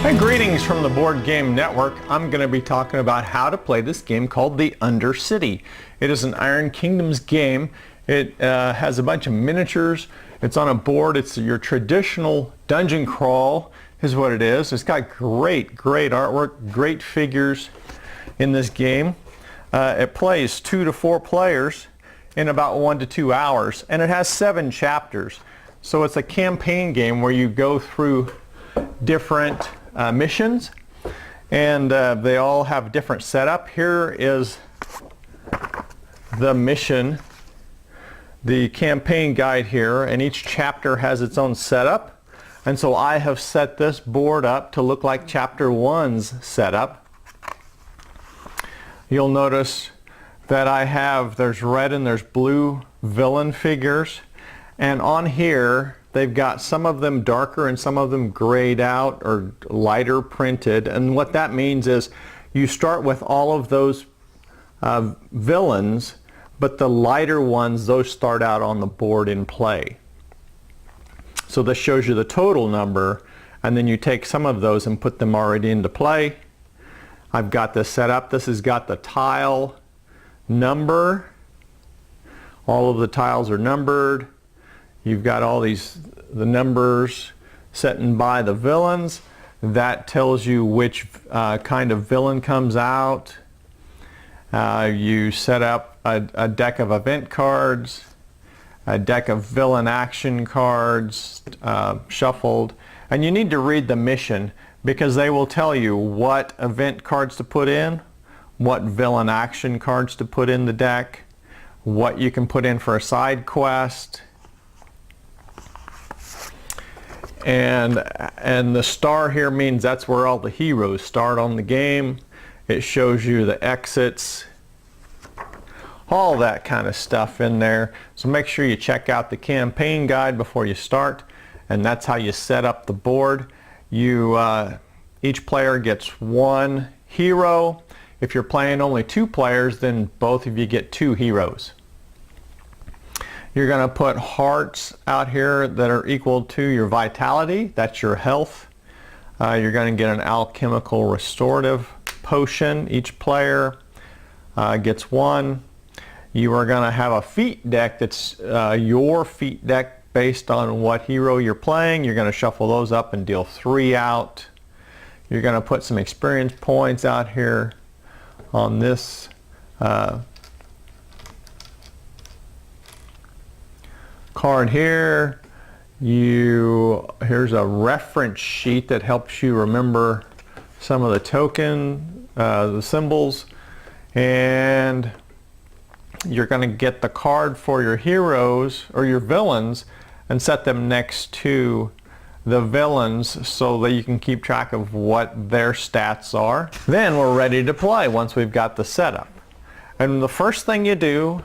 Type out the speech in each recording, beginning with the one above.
Hey, greetings from the Board Game Network. I'm going to be talking about how to play this game called the Undercity. It is an Iron Kingdoms game. It has a bunch of miniatures. It's on a board. It's your traditional dungeon crawl is what it is. It's got great artwork, great figures in this game. It plays 2 to 4 players in about 1 to 2 hours, and it has 7 chapters. So it's a campaign game where you go through different missions, and they all have different setup. Here is the mission, the campaign guide here, and each chapter has its own setup. And so I have set this board up to look like chapter 1's setup. You'll notice that there's red and there's blue villain figures, and on here they've got some of them darker and some of them grayed out or lighter printed. And what that means is you start with all of those villains, but the lighter ones, those start out on the board in play. So this shows you the total number, and then you take some of those and put them already into play. I've got this set up. This has got the tile number. All of the tiles are numbered. You've got all the numbers set in by the villains. That tells you which kind of villain comes out. You set up a deck of event cards, a deck of villain action cards shuffled, and you need to read the mission because they will tell you what event cards to put in, what villain action cards to put in the deck, what you can put in for a side quest. And the star here means that's where all the heroes start on the game. It shows you the exits, all that kind of stuff in there. So make sure you check out the campaign guide before you start, and that's how you set up the board. Each player gets 1 hero. If you're playing only 2 players, then both of you get 2 heroes. You're going to put hearts out here that are equal to your vitality. That's your health. You're going to get an alchemical restorative potion. Each player gets 1. You are going to have a feat deck that's your feat deck based on what hero you're playing. You're going to shuffle those up and deal 3 out. You're going to put some experience points out here on this card here. Here's a reference sheet that helps you remember some of the symbols, and you're going to get the card for your heroes or your villains and set them next to the villains so that you can keep track of what their stats are. Then we're ready to play once we've got the setup. And the first thing you do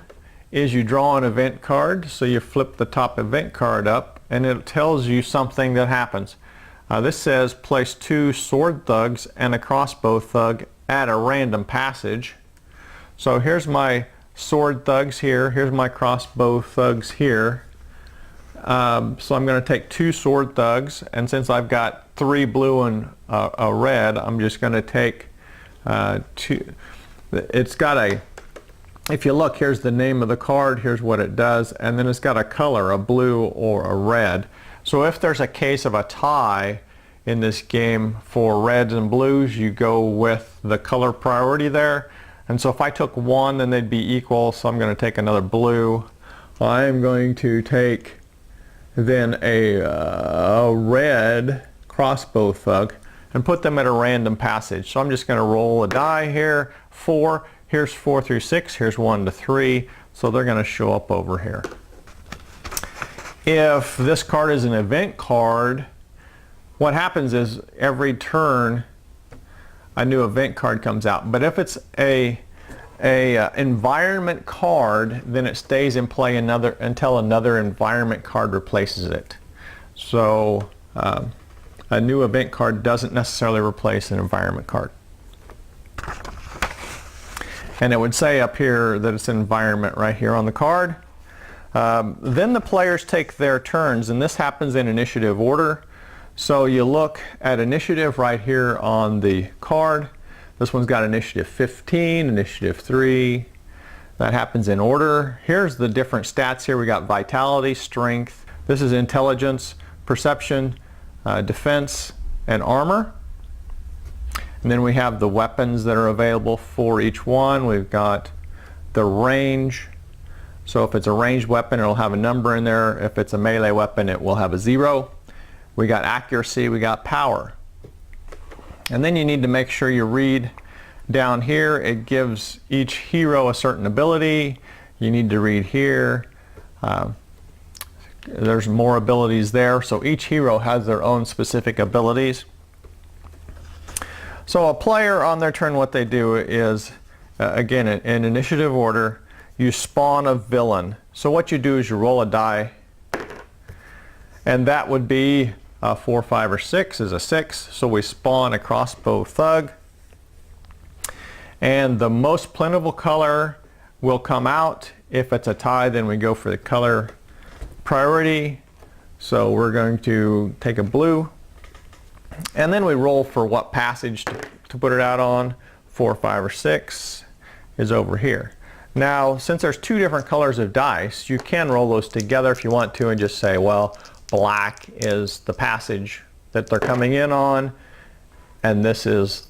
is you draw an event card. So you flip the top event card up and it tells you something that happens. This says place 2 sword thugs and a crossbow thug at a random passage. So here's my sword thugs here. Here's my crossbow thugs here. So I'm going to take 2 sword thugs, and since I've got 3 blue and a red, I'm just going to take 2. It's got if you look, here's the name of the card, here's what it does, and then it's got a color, a blue or a red. So if there's a case of a tie in this game for reds and blues, you go with the color priority there. And so if I took 1, then they'd be equal, so I'm going to take another blue. I'm going to take then a red crossbow thug and put them at a random passage. So I'm just going to roll a die here. 4. Here's 4 through 6. Here's 1 to 3. So they're going to show up over here. If this card is an event card, what happens is every turn a new event card comes out. But if it's a environment card, then it stays in play until another environment card replaces it. So a new event card doesn't necessarily replace an environment card. And it would say up here that it's an environment right here on the card. Then the players take their turns, and this happens in initiative order. So you look at initiative right here on the card. This one's got initiative 15, initiative 3. That happens in order. Here's the different stats here. We got vitality, strength. This is intelligence, perception, defense, and armor. And then we have the weapons that are available for each one. We've got the range. So if it's a ranged weapon, it'll have a number in there. If it's a melee weapon, it will have a 0. We got accuracy, we got power. And then you need to make sure you read down here. It gives each hero a certain ability. You need to read here. There's more abilities there. So each hero has their own specific abilities. So a player on their turn, what they do is, again, in initiative order, you spawn a villain. So what you do is you roll a die, and that would be 4, 5, or 6 is a 6. So we spawn a crossbow thug. And the most plentiful color will come out. If it's a tie, then we go for the color priority. So we're going to take a blue. And then we roll for what passage to put it out on. 4, 5, or 6 is over here. Now, since there's 2 different colors of dice, you can roll those together if you want to and just say, well, black is the passage that they're coming in on, and this is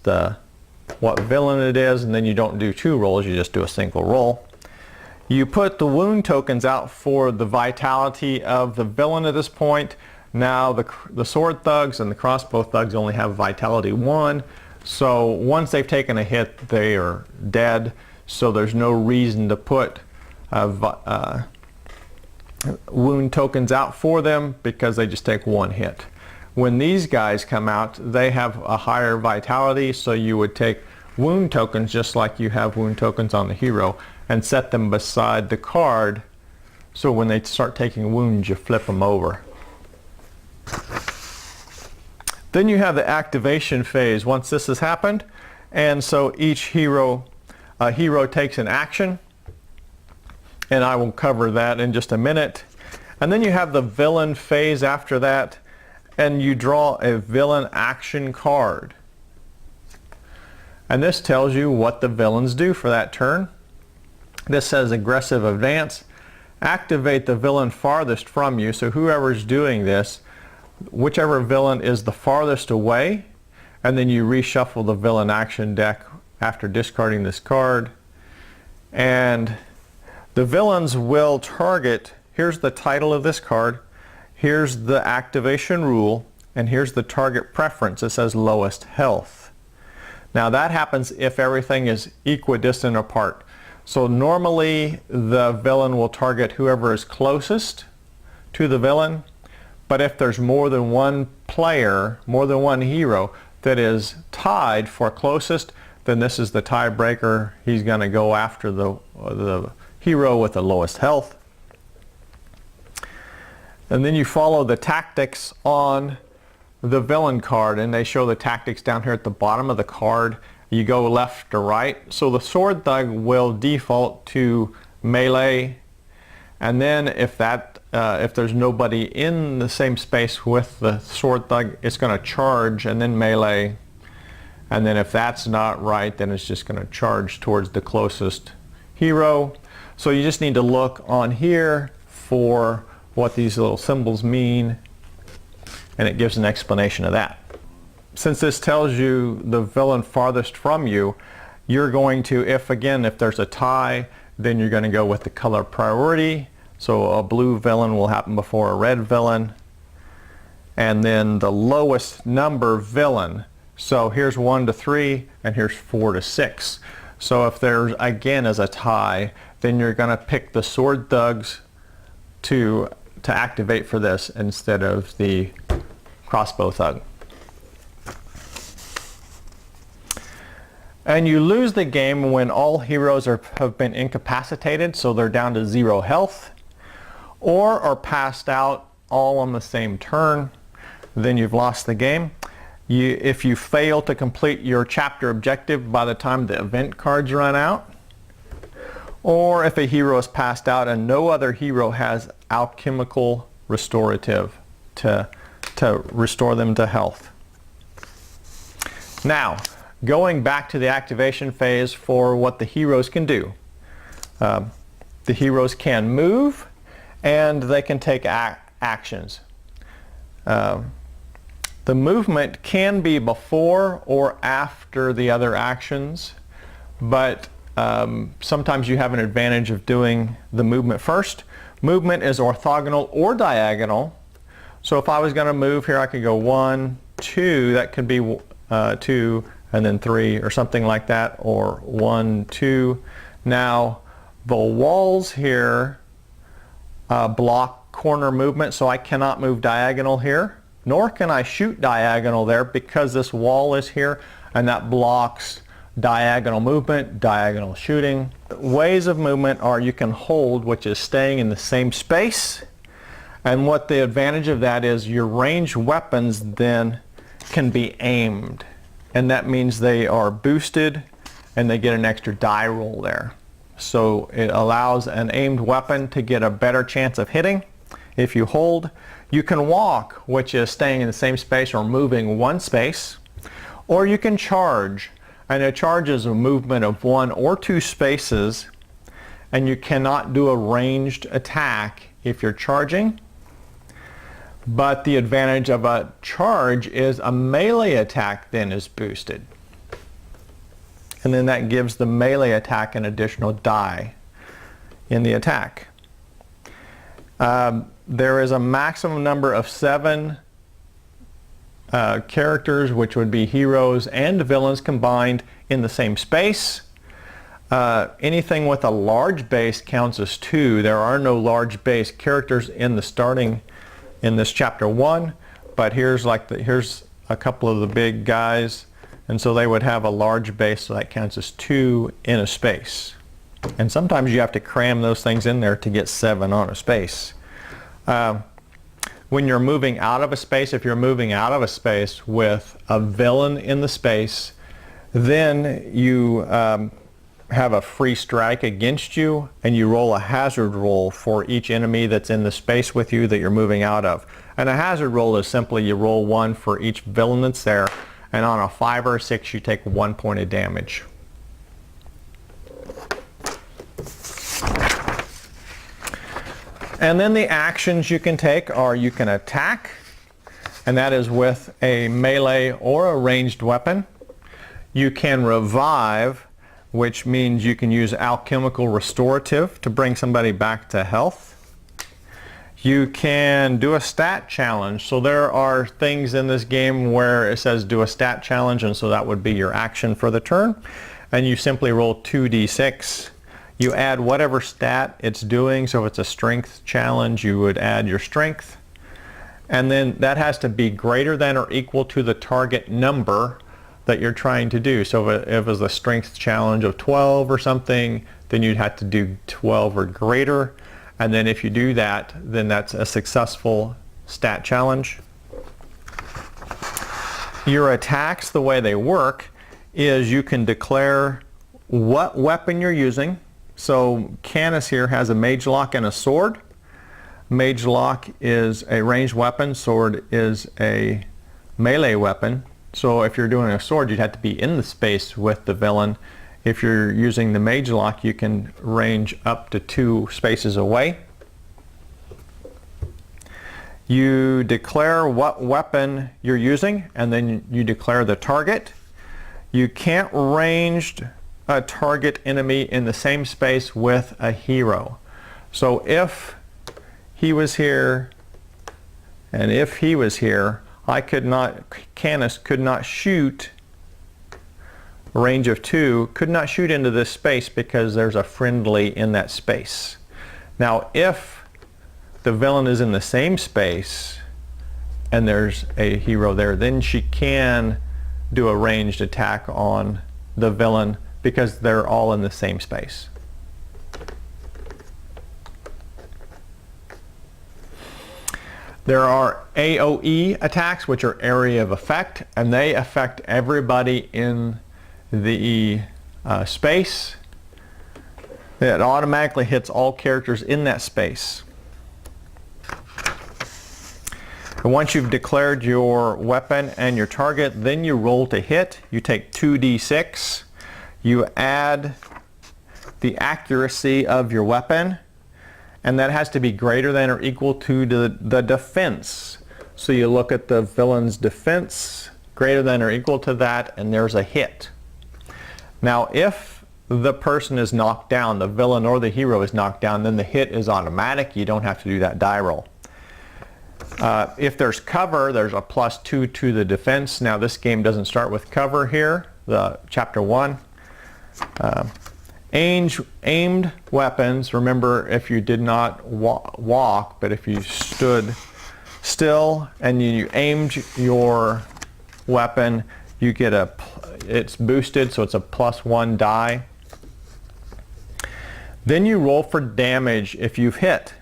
what villain it is, and then you don't do 2 rolls, you just do a single roll. You put the wound tokens out for the vitality of the villain at this point. Now the sword thugs and the crossbow thugs only have vitality 1, so once they've taken a hit, they are dead, so there's no reason to put wound tokens out for them because they just take 1 hit. When these guys come out, they have a higher vitality, so you would take wound tokens just like you have wound tokens on the hero and set them beside the card, so when they start taking wounds, you flip them over. Then you have the activation phase once this has happened, and so each hero takes an action, and I will cover that in just a minute. And then you have the villain phase after that, and you draw a villain action card. And this tells you what the villains do for that turn. This says aggressive advance. Activate the villain farthest from you, so whoever's doing this, whichever villain is the farthest away, and then you reshuffle the villain action deck after discarding this card. And the villains will target, here's the title of this card, here's the activation rule, and here's the target preference. It says lowest health. Now that happens if everything is equidistant apart. So normally the villain will target whoever is closest to the villain, but if there's more than one player, more than one hero that is tied for closest, then this is the tiebreaker. He's going to go after the hero with the lowest health. And then you follow the tactics on the villain card, and they show the tactics down here at the bottom of the card. You go left to right. So the sword thug will default to melee, and then if there's nobody in the same space with the sword thug, it's going to charge and then melee. And then if that's not right, then it's just going to charge towards the closest hero. So you just need to look on here for what these little symbols mean, and it gives an explanation of that. Since this tells you the villain farthest from you, you're going to, if there's a tie, then you're going to go with the color priority. So a blue villain will happen before a red villain. And then the lowest number villain. So here's 1 to 3, and here's 4 to 6. So if there's, again, as a tie, then you're going to pick the sword thugs to activate for this instead of the crossbow thug. And you lose the game when all heroes have been incapacitated, so they're down to 0 health, or are passed out all on the same turn. Then you've lost the game. If you fail to complete your chapter objective by the time the event cards run out, or if a hero is passed out and no other hero has alchemical restorative to to restore them to health. Now, going back to the activation phase for what the heroes can do. The heroes can move and they can take actions. The movement can be before or after the other actions, but sometimes you have an advantage of doing the movement first. Movement is orthogonal or diagonal. So if I was going to move here, I could go 1, 2, that could be 2, and then 3 or something like that, or 1, 2. Now the walls here block corner movement, so I cannot move diagonal here, nor can I shoot diagonal there because this wall is here and that blocks diagonal movement, diagonal shooting. Ways of movement are you can hold, which is staying in the same space, and what the advantage of that is your ranged weapons then can be aimed, and that means they are boosted and they get an extra die roll there. So it allows an aimed weapon to get a better chance of hitting if you hold. You can walk, which is staying in the same space or moving one space, or you can charge, and a charge is a movement of 1 or 2 spaces, and you cannot do a ranged attack if you're charging. But the advantage of a charge is a melee attack then is boosted. And then that gives the melee attack an additional die in the attack. There is a maximum number of 7 characters, which would be heroes and villains combined in the same space. Anything with a large base counts as 2. There are no large base characters in the starting in this chapter 1, but here's a couple of the big guys, and so they would have a large base, so that counts as 2 in a space. And sometimes you have to cram those things in there to get 7 on a space. When you're moving out of a space, if you're moving out of a space with a villain in the space, then you have a free strike against you, and you roll a hazard roll for each enemy that's in the space with you that you're moving out of. And a hazard roll is simply you roll 1 for each villain that's there, and on a 5 or a 6 you take 1 point of damage. And then the actions you can take are you can attack, and that is with a melee or a ranged weapon. You can revive, which means you can use alchemical restorative to bring somebody back to health. You can do a stat challenge. So there are things in this game where it says do a stat challenge, and so that would be your action for the turn. And you simply roll 2d6. You add whatever stat it's doing. So if it's a strength challenge, you would add your strength. And then that has to be greater than or equal to the target number that you're trying to do. So if it was a strength challenge of 12 or something, then you'd have to do 12 or greater. And then if you do that, then that's a successful stat challenge. Your attacks, the way they work, is you can declare what weapon you're using. So Canice here has a mage lock and a sword. Mage lock is a ranged weapon, sword is a melee weapon. So if you're doing a sword, you'd have to be in the space with the villain. If you're using the mage lock, you can range up to 2 spaces away. You declare what weapon you're using, and then you declare the target. You can't range a target enemy in the same space with a hero. So if he was here, and if he was here, Canice could not shoot a range of 2, could not shoot into this space because there's a friendly in that space. Now if the villain is in the same space and there's a hero there, then she can do a ranged attack on the villain because they're all in the same space. There are AoE attacks, which are area of effect, and they affect everybody in the space. It automatically hits all characters in that space. And once you've declared your weapon and your target, then you roll to hit. You take 2d6. You add the accuracy of your weapon, and that has to be greater than or equal to the defense. So you look at the villain's defense, greater than or equal to that, and there's a hit. Now if the person is knocked down, the villain or the hero is knocked down, then the hit is automatic. You don't have to do that die roll. If there's cover, there's a +2 to the defense. Now this game doesn't start with cover here, the chapter 1. Aimed weapons, remember if you did not walk, but if you stood still and you aimed your weapon, you get it's boosted, so it's a +1 die. Then you roll for damage if you've hit.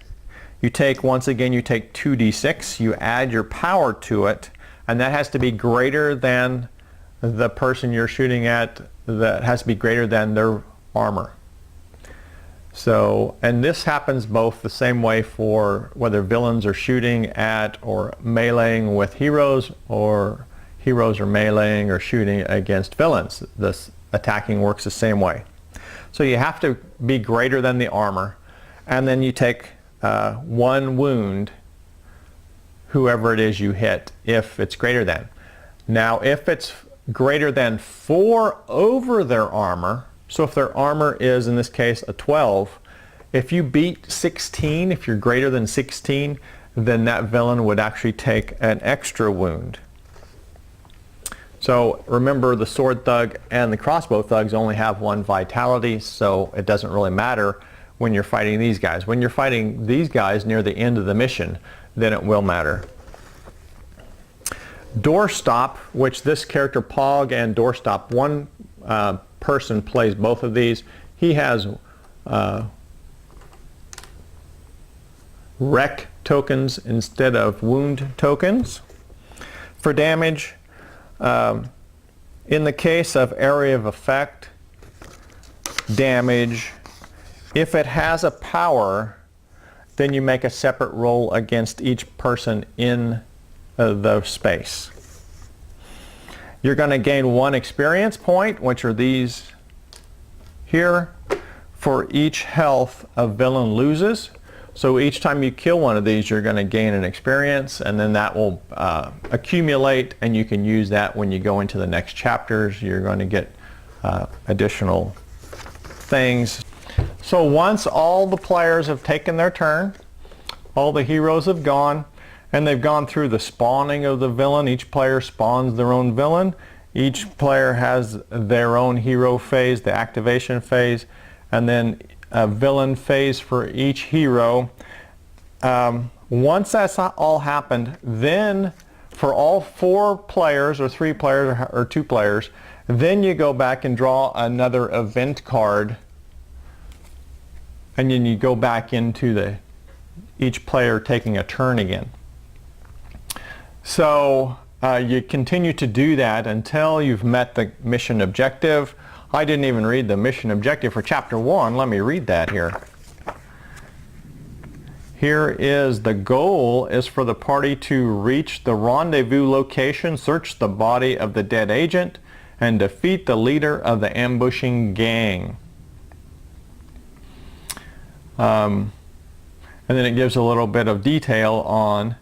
You take, once again, you take 2d6, you add your power to it, and that has to be greater than the person you're shooting at, that has to be greater than their armor. So, and this happens both the same way for whether villains are shooting at or meleeing with heroes, or heroes are meleeing or shooting against villains. This attacking works the same way. So you have to be greater than the armor, and then you take 1 wound, whoever it is you hit, if it's greater than. Now if it's greater than 4 over their armor, so if their armor is, in this case, a 12, if you beat 16, if you're greater than 16, then that villain would actually take an extra wound. So remember, the sword thug and the crossbow thugs only have 1 vitality, so it doesn't really matter when you're fighting these guys. When you're fighting these guys near the end of the mission, then it will matter. Doorstop, which this character Pog and Doorstop, one person plays both of these. He has wreck tokens instead of wound tokens. For damage, in the case of area of effect damage, if it has a power, then you make a separate roll against each person in the space. You're going to gain 1 experience point, which are these here, for each health a villain loses. So each time you kill one of these, you're going to gain an experience, and then that will accumulate, and you can use that when you go into the next chapters. You're going to get additional things. So once all the players have taken their turn, all the heroes have gone, and they've gone through the spawning of the villain. Each player spawns their own villain. Each player has their own hero phase, the activation phase, and then a villain phase for each hero. Once that's all happened, then for all 4 players or 3 players or 2 players, then you go back and draw another event card, and then you go back into each player taking a turn again. So you continue to do that until you've met the mission objective. I didn't even read the mission objective for chapter 1. Let me read that here. Here is the goal is for the party to reach the rendezvous location, search the body of the dead agent, and defeat the leader of the ambushing gang. And then it gives a little bit of detail on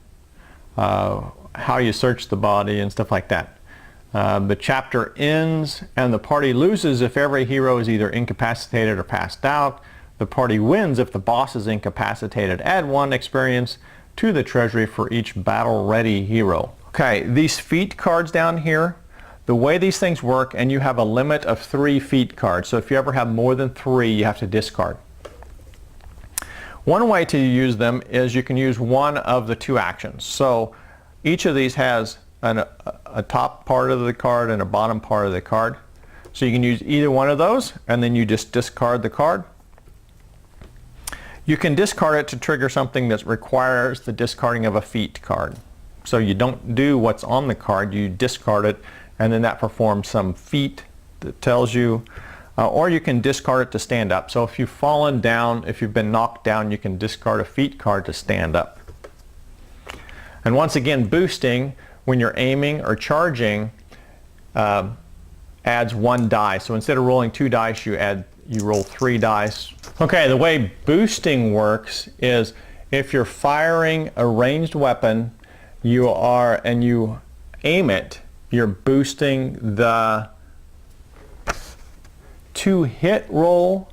how you search the body and stuff like that. The chapter ends and the party loses if every hero is either incapacitated or passed out. The party wins if the boss is incapacitated. Add 1 experience to the treasury for each battle-ready hero. Okay, these feat cards down here, the way these things work, and you have a limit of 3 feat cards. So if you ever have more than 3, you have to discard. One way to use them is you can use one of the 2 actions. So each of these has a top part of the card and a bottom part of the card. So you can use either one of those, and then you just discard the card. You can discard it to trigger something that requires the discarding of a feat card. So you don't do what's on the card, you discard it, and then that performs some feat that tells you, or you can discard it to stand up. So if you've fallen down, if you've been knocked down, you can discard a feat card to stand up. And once again, boosting when you're aiming or charging adds 1 die. So instead of rolling 2 dice, you roll 3 dice. Okay, the way boosting works is if you're firing a ranged weapon, and you aim it, you're boosting the 2-hit roll,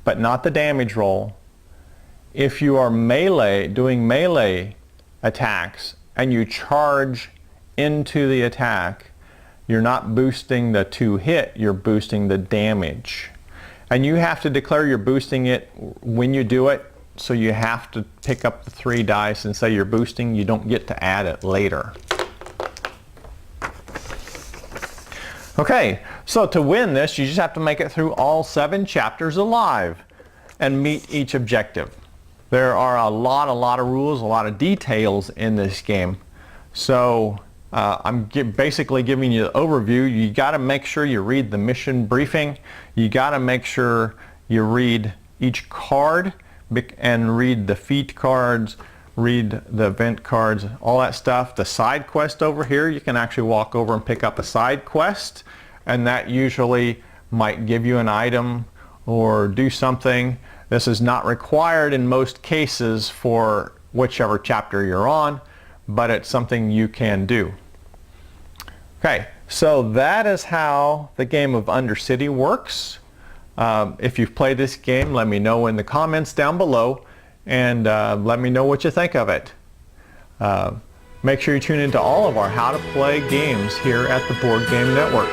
but not the damage roll. If you are doing melee attacks and you charge into the attack, you're not boosting the 2-hit, you're boosting the damage. And you have to declare you're boosting it when you do it, so you have to pick up the 3 dice and say you're boosting. You don't get to add it later. Okay, so to win this, you just have to make it through all 7 chapters alive and meet each objective. There are a lot of rules, a lot of details in this game. So I'm basically giving you the overview. You got to make sure you read the mission briefing. You got to make sure you read each card and read the feat cards, read the event cards, all that stuff. The side quest over here, you can actually walk over and pick up a side quest, and that usually might give you an item or do something. This is not required in most cases for whichever chapter you're on, but it's something you can do. Okay, so that is how the game of Undercity works. If you've played this game, let me know in the comments down below, and let me know what you think of it. Make sure you tune into all of our How to Play games here at the Board Game Network.